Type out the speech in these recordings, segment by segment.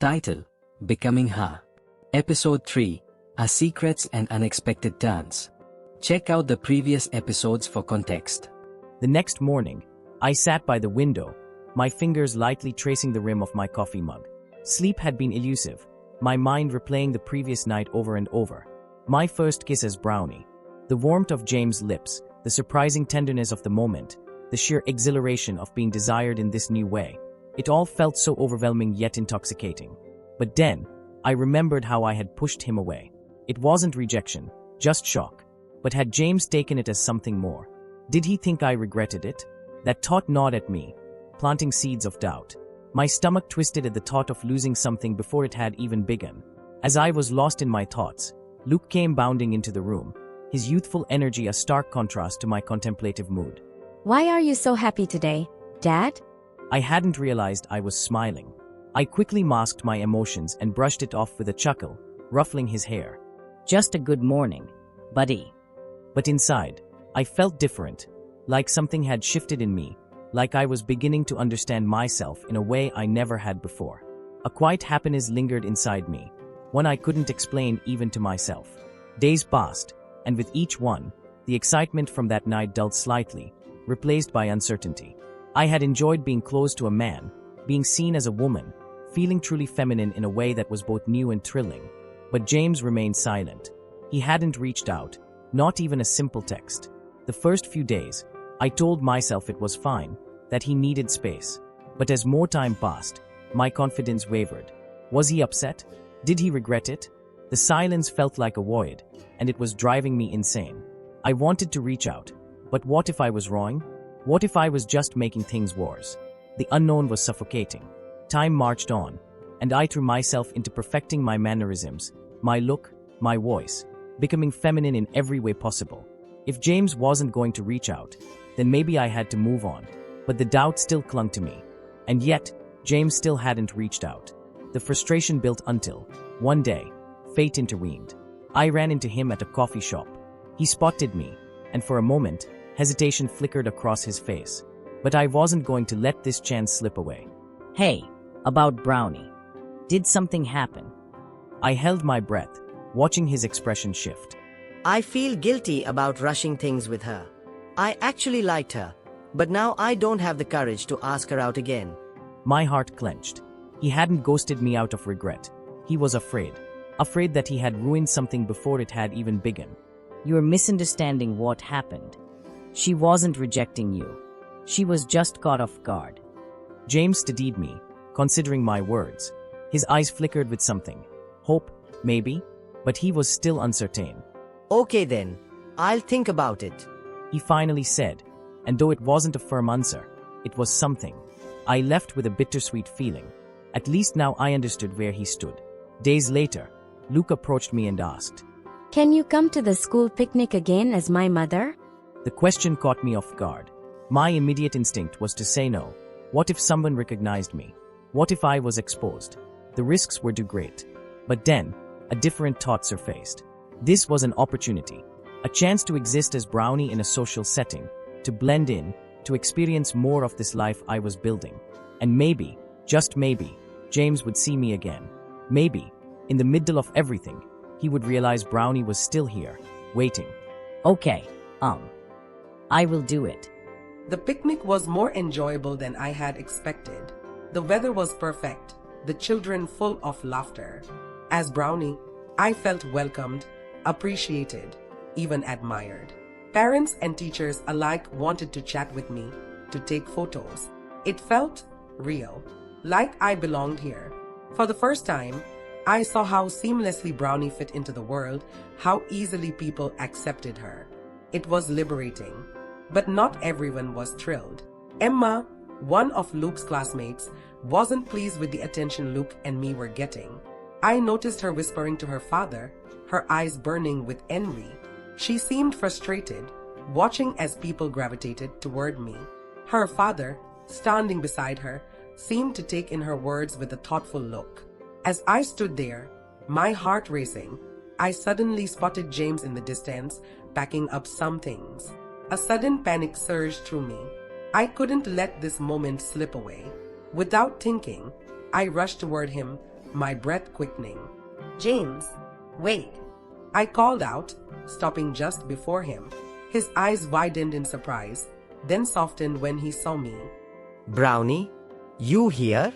Title: Becoming Her. Episode 3: Our Secrets and Unexpected Turns. Check out the previous episodes for context. The next morning, I sat by the window, my fingers lightly tracing the rim of my coffee mug. Sleep had been elusive, my mind replaying the previous night over and over. My first kiss as Brownie. The warmth of James' lips, the surprising tenderness of the moment, the sheer exhilaration of being desired in this new way. It all felt so overwhelming yet intoxicating. But then, I remembered how I had pushed him away. It wasn't rejection, just shock. But had James taken it as something more? Did he think I regretted it? That thought gnawed at me, planting seeds of doubt. My stomach twisted at the thought of losing something before it had even begun. As I was lost in my thoughts, Luke came bounding into the room, his youthful energy a stark contrast to my contemplative mood. Why are you so happy today, Dad? I hadn't realized I was smiling. I quickly masked my emotions and brushed it off with a chuckle, ruffling his hair. Just a good morning, buddy. But inside, I felt different, like something had shifted in me, like I was beginning to understand myself in a way I never had before. A quiet happiness lingered inside me, one I couldn't explain even to myself. Days passed, and with each one, the excitement from that night dulled slightly, replaced by uncertainty. I had enjoyed being close to a man, being seen as a woman, feeling truly feminine in a way that was both new and thrilling. But James remained silent. He hadn't reached out, not even a simple text. The first few days, I told myself it was fine, that he needed space. But as more time passed, my confidence wavered. Was he upset? Did he regret it? The silence felt like a void, and it was driving me insane. I wanted to reach out, but what if I was wrong? What if I was just making things worse? The unknown was suffocating. Time marched on, and I threw myself into perfecting my mannerisms, my look, my voice, becoming feminine in every way possible. If James wasn't going to reach out, then maybe I had to move on. But the doubt still clung to me. And yet, James still hadn't reached out. The frustration built until, one day, fate intervened. I ran into him at a coffee shop. He spotted me, and for a moment, hesitation flickered across his face. But I wasn't going to let this chance slip away. Hey, about Brownie. Did something happen? I held my breath, watching his expression shift. I feel guilty about rushing things with her. I actually liked her, but now I don't have the courage to ask her out again. My heart clenched. He hadn't ghosted me out of regret. He was afraid. Afraid that he had ruined something before it had even begun. You're misunderstanding what happened. She wasn't rejecting you. She was just caught off guard. James steadied me, considering my words. His eyes flickered with something. Hope, maybe, but he was still uncertain. Okay then, I'll think about it. He finally said, and though it wasn't a firm answer, it was something. I left with a bittersweet feeling. At least now I understood where he stood. Days later, Luke approached me and asked, Can you come to the school picnic again as my mother? The question caught me off guard. My immediate instinct was to say no. What if someone recognized me? What if I was exposed? The risks were too great. But then, a different thought surfaced. This was an opportunity, a chance to exist as Brownie in a social setting, to blend in, to experience more of this life I was building. And maybe, just maybe, James would see me again. Maybe, in the middle of everything, he would realize Brownie was still here, waiting. Okay, I will do it. The picnic was more enjoyable than I had expected. The weather was perfect, the children full of laughter. As Brownie, I felt welcomed, appreciated, even admired. Parents and teachers alike wanted to chat with me, to take photos. It felt real, like I belonged here. For the first time, I saw how seamlessly Brownie fit into the world, how easily people accepted her. It was liberating. But not everyone was thrilled. Emma, one of Luke's classmates, wasn't pleased with the attention Luke and me were getting. I noticed her whispering to her father, her eyes burning with envy. She seemed frustrated, watching as people gravitated toward me. Her father, standing beside her, seemed to take in her words with a thoughtful look. As I stood there, my heart racing, I suddenly spotted James in the distance, packing up some things. A sudden panic surged through me. I couldn't let this moment slip away. Without thinking, I rushed toward him, my breath quickening. "James, wait," I called out, stopping just before him. His eyes widened in surprise, then softened when he saw me. Brownie, you here?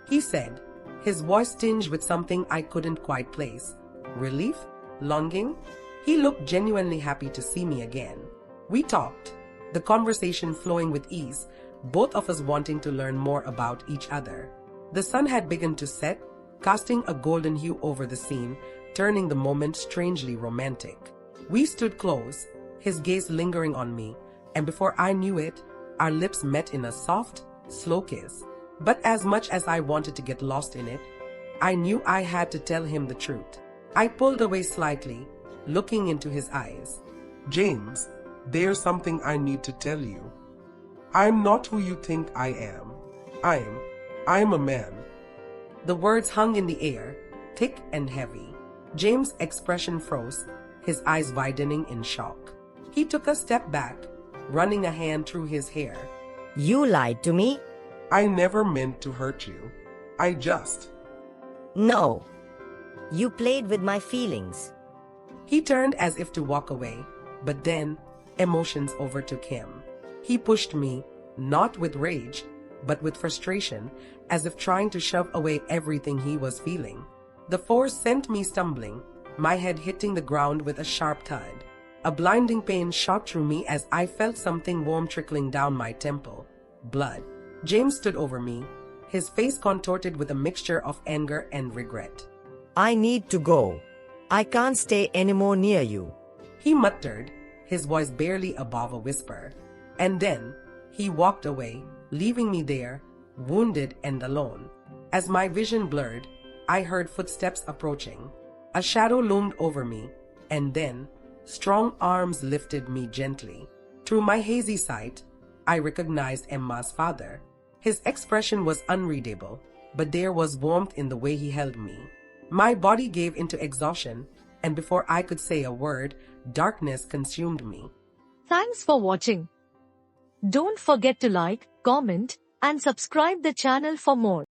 He said, his voice tinged with something I couldn't quite place. Relief? Longing? He looked genuinely happy to see me again. We talked, the conversation flowing with ease, both of us wanting to learn more about each other. The sun had begun to set, casting a golden hue over the scene, turning the moment strangely romantic. We stood close, his gaze lingering on me, and before I knew it, our lips met in a soft, slow kiss. But as much as I wanted to get lost in it, I knew I had to tell him the truth. I pulled away slightly, looking into his eyes. "James, there's something I need to tell you. I'm not who you think I am. I'm a man." The words hung in the air, thick and heavy. James' expression froze, his eyes widening in shock. He took a step back, running a hand through his hair. You lied to me? I never meant to hurt you. I just... No. You played with my feelings. He turned as if to walk away, but then emotions overtook him. He pushed me, not with rage, but with frustration, as if trying to shove away everything he was feeling. The force sent me stumbling, my head hitting the ground with a sharp thud. A blinding pain shot through me as I felt something warm trickling down my temple. Blood. James stood over me, his face contorted with a mixture of anger and regret. I need to go. I can't stay anymore near you. He muttered, his voice barely above a whisper. And then, he walked away, leaving me there, wounded and alone. As my vision blurred, I heard footsteps approaching. A shadow loomed over me, and then, strong arms lifted me gently. Through my hazy sight, I recognized Emma's father. His expression was unreadable, but there was warmth in the way he held me. My body gave into exhaustion, and before I could say a word, darkness consumed me. Thanks for watching. Don't forget to like, comment, and subscribe the channel for more.